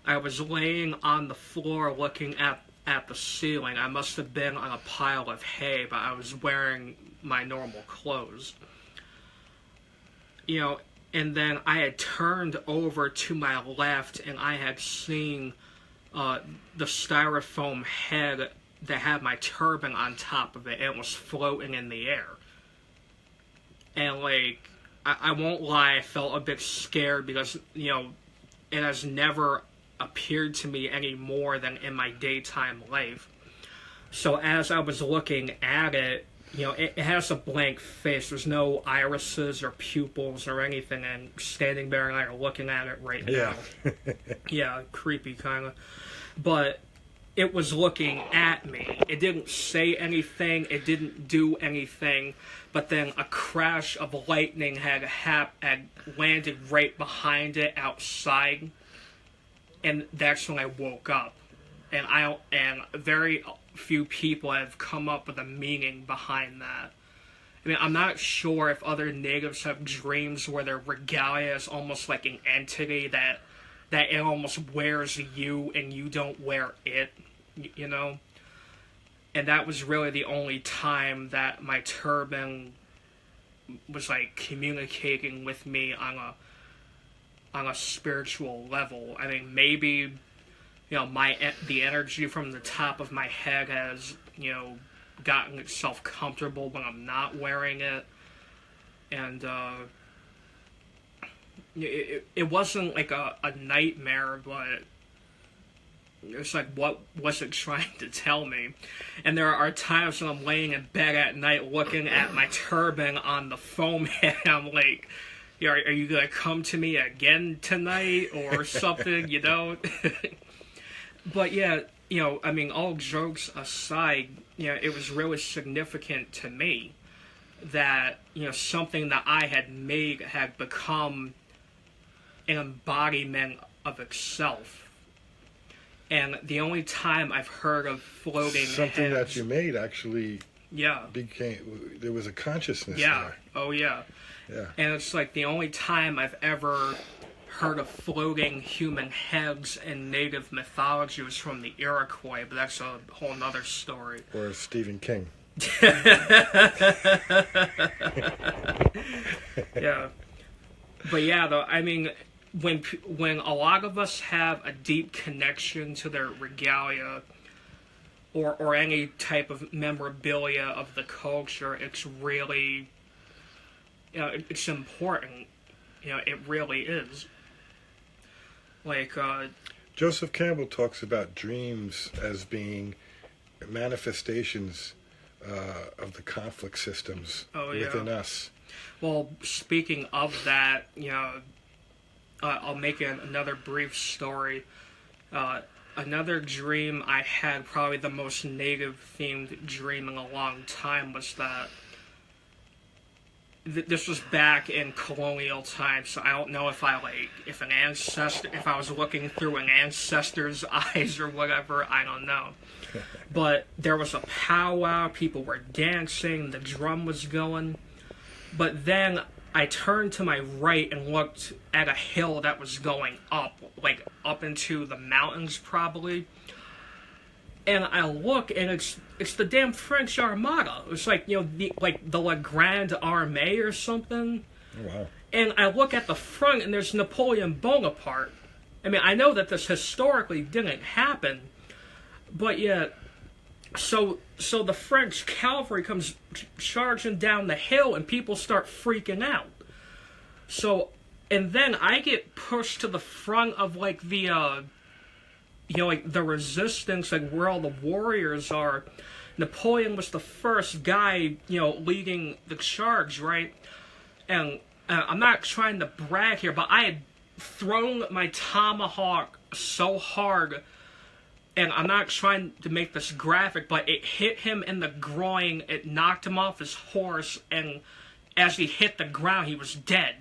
I was laying on the floor looking at the ceiling. I must have been on a pile of hay, but I was wearing my normal clothes. You know, and then I had turned over to my left and I had seen the styrofoam head that had my turban on top of it, and it was floating in the air. And, like, I won't lie, I felt a bit scared because, you know, it has never appeared to me any more than in my daytime life. So as I was looking at it, you know, it has a blank face. There's no irises or pupils or anything, and standing there and I are looking at it right now. Yeah, creepy kind of. But it was looking at me. It didn't say anything. It didn't do anything. But then a crash of lightning had landed right behind it outside, and that's when I woke up. And very few people have come up with a meaning behind that. I mean, I'm not sure if other natives have dreams where their regalia is almost like an entity that it almost wears you and you don't wear it, you know? And that was really the only time that my turban was like communicating with me on a spiritual level. I mean, maybe the energy from the top of my head has, gotten itself comfortable when I'm not wearing it. And it wasn't like a nightmare, but it's like, what was it trying to tell me? And there are times when I'm laying in bed at night looking at my turban on the foam head, and I'm like, are you going to come to me again tonight or something, But yeah, all jokes aside, it was really significant to me that, something that I had made had become an embodiment of itself. And the only time I've heard of floating something heads, that you made actually there was a consciousness there. Oh, yeah. And it's like the only time I've ever heard of floating human heads in native mythology was from the Iroquois, but that's a whole nother story. Or Stephen King. Yeah. But yeah, though, when a lot of us have a deep connection to their regalia or any type of memorabilia of the culture, it's really, it's important. It really is. Like, Joseph Campbell talks about dreams as being manifestations of the conflict systems within us. Well, speaking of that, I'll make another brief story. Another dream I had, probably the most native-themed dream in a long time, was that this was back in colonial times, so I don't know if I was looking through an ancestor's eyes or whatever, I don't know. But there was a powwow, people were dancing, the drum was going. But then I turned to my right and looked at a hill that was going up, like up into the mountains probably. And I look, and it's the damn French Armada. It's like, the La Grande Armée or something. Oh, wow. And I look at the front, and there's Napoleon Bonaparte. I know that this historically didn't happen, but yet, so the French cavalry comes charging down the hill, and people start freaking out. So, and then I get pushed to the front of, like, the resistance, like, where all the warriors are. Napoleon was the first guy, leading the charge, right? And I'm not trying to brag here, but I had thrown my tomahawk so hard, and I'm not trying to make this graphic, but it hit him in the groin, it knocked him off his horse, and as he hit the ground, he was dead.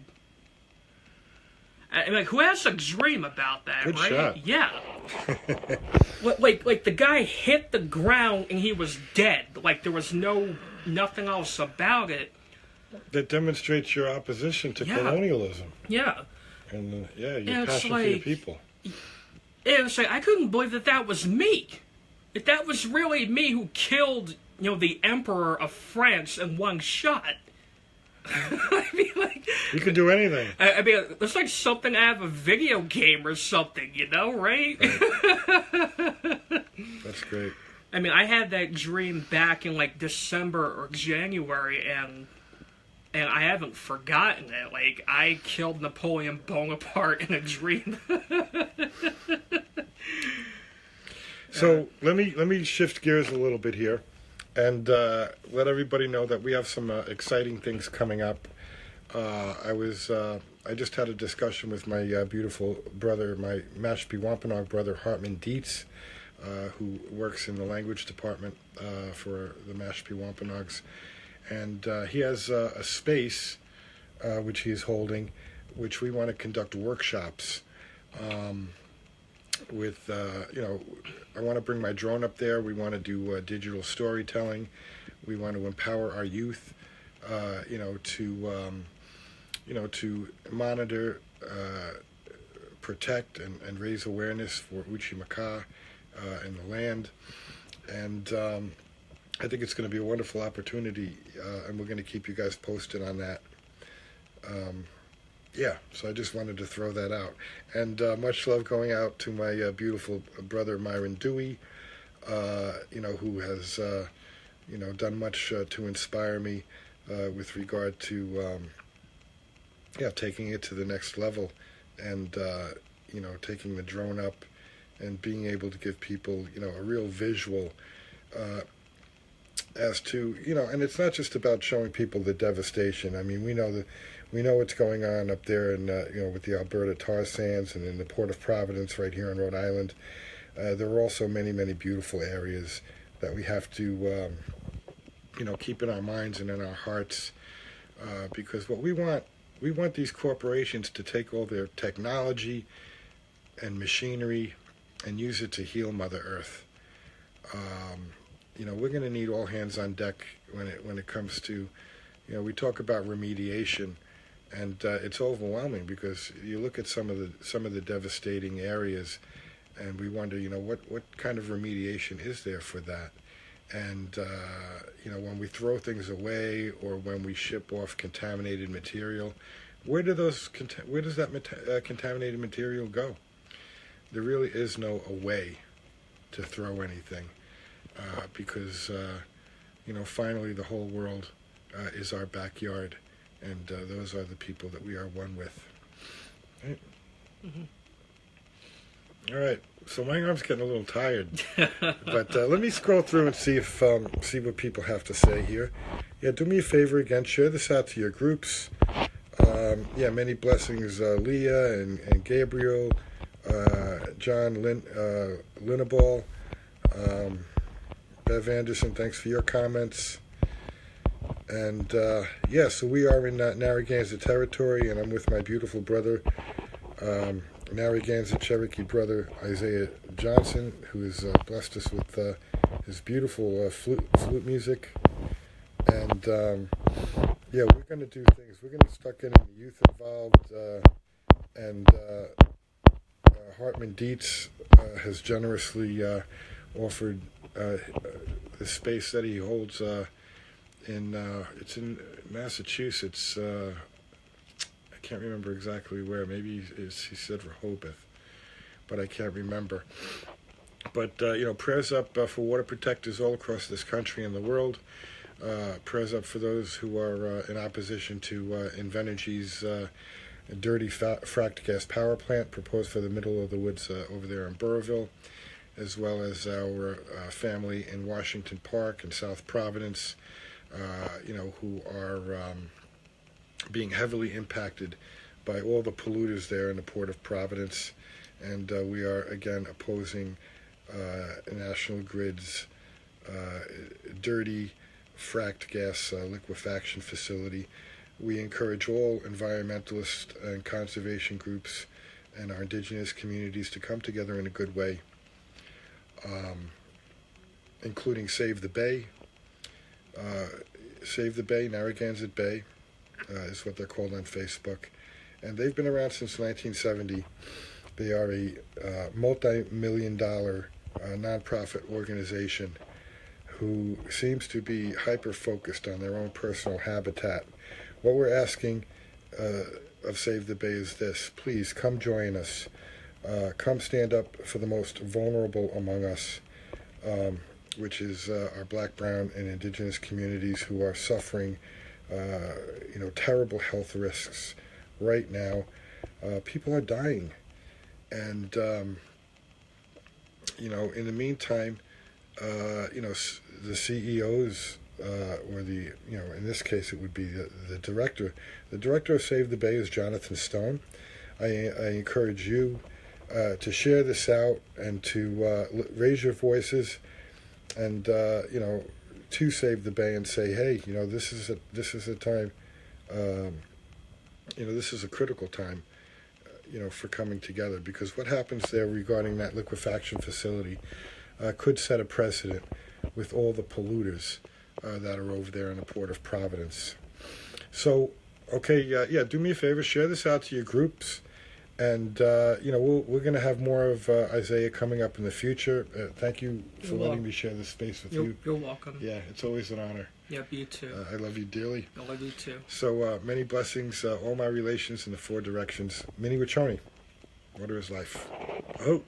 Who has a dream about that, Good right? Shot. Yeah. like the guy hit the ground and he was dead. Like, there was nothing else about it. That demonstrates your opposition to colonialism. Yeah. And, your passion for your people. It's like, I couldn't believe that was me. That was really me who killed, the Emperor of France in one shot. You can do anything. It's like something out of a video game or something, right? That's great. I had that dream back in, like, December or January, and I haven't forgotten it. Like, I killed Napoleon Bonaparte in a dream. So let me shift gears a little bit here, and let everybody know that we have some exciting things coming up. I just had a discussion with my beautiful brother, my Mashpee Wampanoag brother, Hartman Dietz, who works in the language department for the Mashpee Wampanoags. And he has a space which he is holding, which we want to conduct workshops with, I want to bring my drone up there. We want to do digital storytelling. We want to empower our youth, to monitor, protect, and raise awareness for Uchimaka and the land. And I think it's going to be a wonderful opportunity, and we're going to keep you guys posted on that. yeah, so I just wanted to throw that out. And much love going out to my beautiful brother Myron Dewey, who has, done much to inspire me with regard to, taking it to the next level and, taking the drone up and being able to give people, a real visual as to, and it's not just about showing people the devastation. I mean, we know what's going on up there in, with the Alberta tar sands and in the Port of Providence right here in Rhode Island. There are also many, many beautiful areas that we have to, keep in our minds and in our hearts, because what we want these corporations to take all their technology and machinery and use it to heal Mother Earth. We're going to need all hands on deck when it comes to, we talk about remediation, and it's overwhelming because you look at some of the devastating areas, and we wonder, what kind of remediation is there for that? And when we throw things away or when we ship off contaminated material, where does that contaminated material go? There really is no way to throw anything. Because, finally the whole world is our backyard, and those are the people that we are one with. Right? Mm-hmm. All right, so my arm's getting a little tired, but let me scroll through and see what people have to say here. Yeah, do me a favor again, share this out to your groups. Many blessings, Leah and Gabriel, John Linneball, Bev Anderson, thanks for your comments. And so we are in Narragansett territory, and I'm with my beautiful brother, Narragansett Cherokee brother Isaiah Johnson, who has blessed us with his beautiful flute music. And we're going to do things. We're going to start getting the youth involved, and Hartman Dietz has generously offered the space that he holds it's in Massachusetts. I can't remember exactly where. Maybe he said Rehoboth, but I can't remember. But prayers up for water protectors all across this country and the world. Prayers up for those who are in opposition to Invenergy's dirty fracked gas power plant proposed for the middle of the woods over there in Burrville, as well as our family in Washington Park and South Providence, who are being heavily impacted by all the polluters there in the Port of Providence. And we are, again, opposing National Grid's dirty fracked gas liquefaction facility. We encourage all environmentalist and conservation groups and our indigenous communities to come together in a good way, including Save the Bay. Save the Bay, Narragansett Bay, is what they're called on Facebook. And they've been around since 1970. They are a multi-million-dollar nonprofit organization who seems to be hyper-focused on their own personal habitat. What we're asking of Save the Bay is this: please come join us. Come stand up for the most vulnerable among us, which is our black, brown, and indigenous communities who are suffering, terrible health risks right now. People are dying. And, in the meantime, the CEOs, or in this case it would be the director. The director of Save the Bay is Jonathan Stone. I encourage you to share this out and to raise your voices and, to Save the Bay and say, hey, this is a time, this is a critical time, for coming together, because what happens there regarding that liquefaction facility could set a precedent with all the polluters that are over there in the Port of Providence. So, okay, do me a favor, share this out to your groups, And, we're going to have more of Isaiah coming up in the future. Thank you for letting me share this space with you. You're welcome. Yeah, it's always an honor. Yep, you too. I love you dearly. I love you too. So, many blessings, all my relations in the 4 directions. Mini Wachoni. Order is life. Oh.